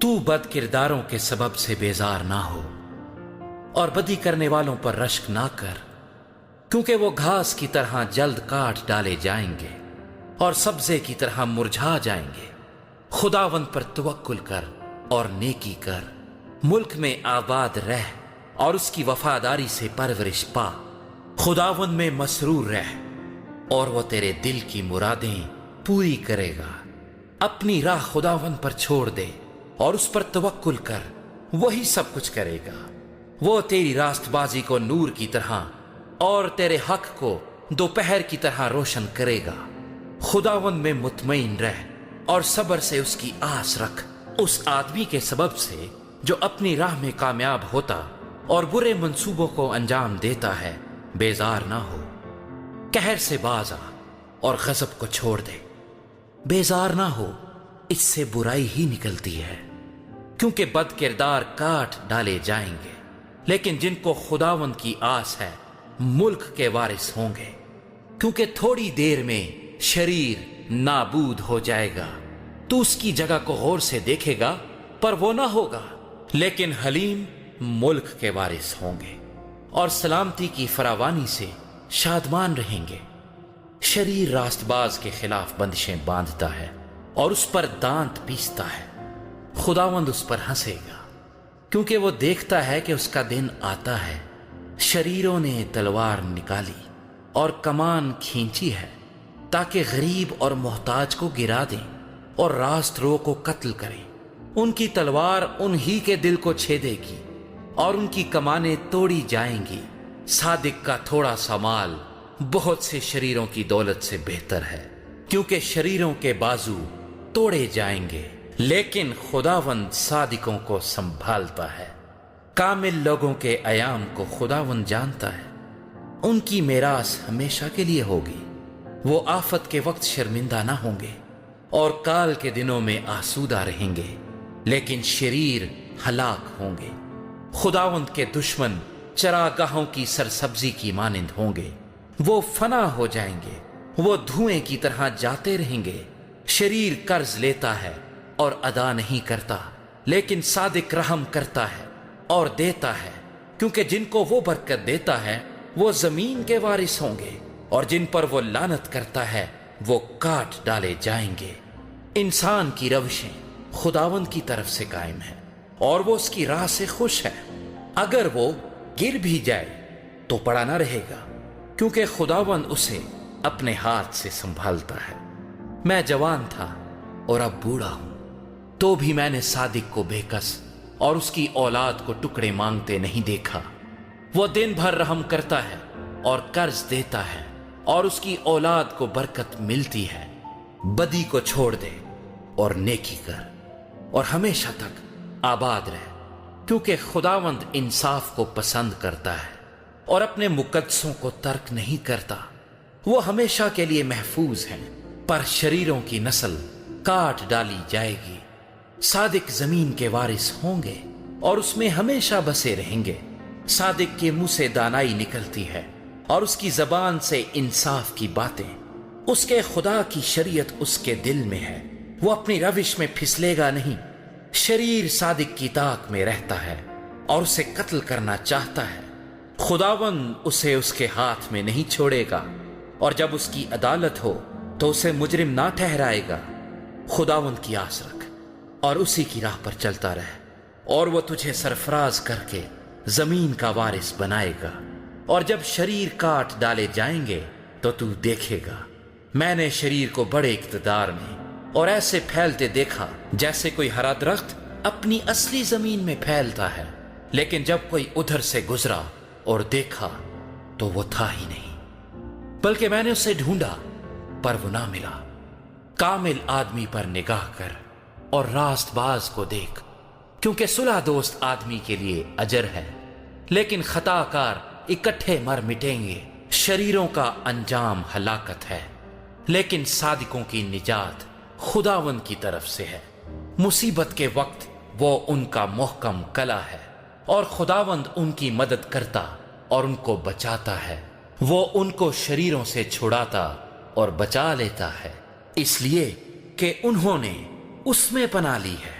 तू बद किरदारों के सबब से बेजार ना हो और बदी करने वालों पर रश्क ना कर, क्योंकि वो घास की तरह जल्द काट डाले जाएंगे और सब्जे की तरह मुरझा जाएंगे। खुदावंद पर तवक्कुल कर और नेकी कर, मुल्क में आबाद रह और उसकी वफादारी से परवरिश पा। खुदावंद में मसरूर रह और वो तेरे दिल की मुरादें पूरी करेगा। अपनी राह खुदावंद पर छोड़ दे और उस पर तवक्कुल कर, वही सब कुछ करेगा। वो तेरी रास्तबाजी को नूर की तरह और तेरे हक को दोपहर की तरह रोशन करेगा। खुदावंद में मुतमईन रह और सब्र से उसकी आस रख। उस आदमी के सबब से जो अपनी राह में कामयाब होता और बुरे मंसूबों को अंजाम देता है, बेजार ना हो। कहर से बाज आ और गजब को छोड़ दे। बेजार ना हो, इससे बुराई ही निकलती है, क्योंकि बद किरदार काट डाले जाएंगे, लेकिन जिनको खुदावंद की आस है मुल्क के वारिस होंगे। क्योंकि थोड़ी देर में शरीर नाबूद हो जाएगा, तू उसकी जगह को गौर से देखेगा पर वो ना होगा, लेकिन हलीम मुल्क के वारिस होंगे और सलामती की फरावानी से शादमान रहेंगे। शरीर रास्तबाज के खिलाफ बंदिशें बांधता है और उस पर दांत पीसता है। खुदावंद उस पर हंसेगा, क्योंकि वो देखता है कि उसका दिन आता है। शरीरों ने तलवार निकाली और कमान खींची है, ताकि गरीब और मोहताज को गिरा दें और रास्तरो को कत्ल करें। उनकी तलवार उन्हीं के दिल को छेदेगी और उनकी कमानें तोड़ी जाएंगी। सादिक का थोड़ा सा माल बहुत से शरीरों की दौलत से बेहतर है, क्योंकि शरीरों के बाजू तोड़े जाएंगे, लेकिन खुदावंद सादिकों को संभालता है। कामिल लोगों के अयाम को खुदावंद जानता है, उनकी मेरास हमेशा के लिए होगी। वो आफत के वक्त शर्मिंदा ना होंगे और काल के दिनों में आसूदा रहेंगे, लेकिन शरीर हलाक होंगे। खुदावंद के दुश्मन चरागाहों की सरसब्जी की मानिंद होंगे, वो फना हो जाएंगे, वो धुएं की तरह जाते रहेंगे। शरीर कर्ज लेता है और अदा नहीं करता, लेकिन सादिक रहम करता है और देता है, क्योंकि जिनको वो बरकत देता है वो जमीन के वारिस होंगे और जिन पर वो लानत करता है वो काट डाले जाएंगे। इंसान की रविशें खुदावंद की तरफ से कायम है और वो उसकी राह से खुश है। अगर वो गिर भी जाए तो पड़ा ना रहेगा, क्योंकि खुदावंद उसे अपने हाथ से संभालता है। मैं जवान था और अब बूढ़ा हूं, तो भी मैंने सादिक को बेकस और उसकी औलाद को टुकड़े मांगते नहीं देखा। वो दिन भर रहम करता है और कर्ज देता है और उसकी औलाद को बरकत मिलती है। बदी को छोड़ दे और नेकी कर और हमेशा तक आबाद रह, क्योंकि खुदावंद इंसाफ को पसंद करता है और अपने मुकद्दसों को तर्क नहीं करता। वो हमेशा के लिए महफूज हैं, पर शरीरों की नस्ल काट डाली जाएगी। सादिक जमीन के वारिस होंगे और उसमें हमेशा बसे रहेंगे। सादिक के मुंह से दानाई निकलती है और उसकी जबान से इंसाफ की बातें। उसके खुदा की शरीयत उसके दिल में है, वो अपनी रविश में फिसलेगा नहीं। शरीर सादिक की ताक में रहता है और उसे कत्ल करना चाहता है। खुदावंद उसे उसके हाथ में नहीं छोड़ेगा और जब उसकी अदालत हो तो उसे मुजरिम ना ठहराएगा। खुदावंद की आस रख और उसी की राह पर चलता रह, और वो तुझे सरफराज करके जमीन का वारिस बनाएगा। और जब शरीर काट डाले जाएंगे तो तू देखेगा, मैंने शरीर को बड़े इक्तदार में और ऐसे फैलते देखा जैसे कोई हरा दरख्त अपनी असली जमीन में फैलता है। लेकिन जब कोई उधर से गुजरा और देखा तो वो था ही नहीं, बल्कि मैंने उसे ढूंढा पर वो ना मिला। कामिल आदमी पर निगाह कर और रास्तबाज को देख, क्योंकि सुलह दोस्त आदमी के लिए अजर है, लेकिन खताकार इकट्ठे मर मिटेंगे। शरीरों का अंजाम हलाकत है, लेकिन सादिकों की निजात खुदावंद की तरफ से है। मुसीबत के वक्त वो उनका मोहकम कला है और खुदावंद उनकी मदद करता और उनको बचाता है। वो उनको शरीरों से छुड़ाता और बचा लेता है, इसलिए कि उन्होंने उसमें पनाह ली है।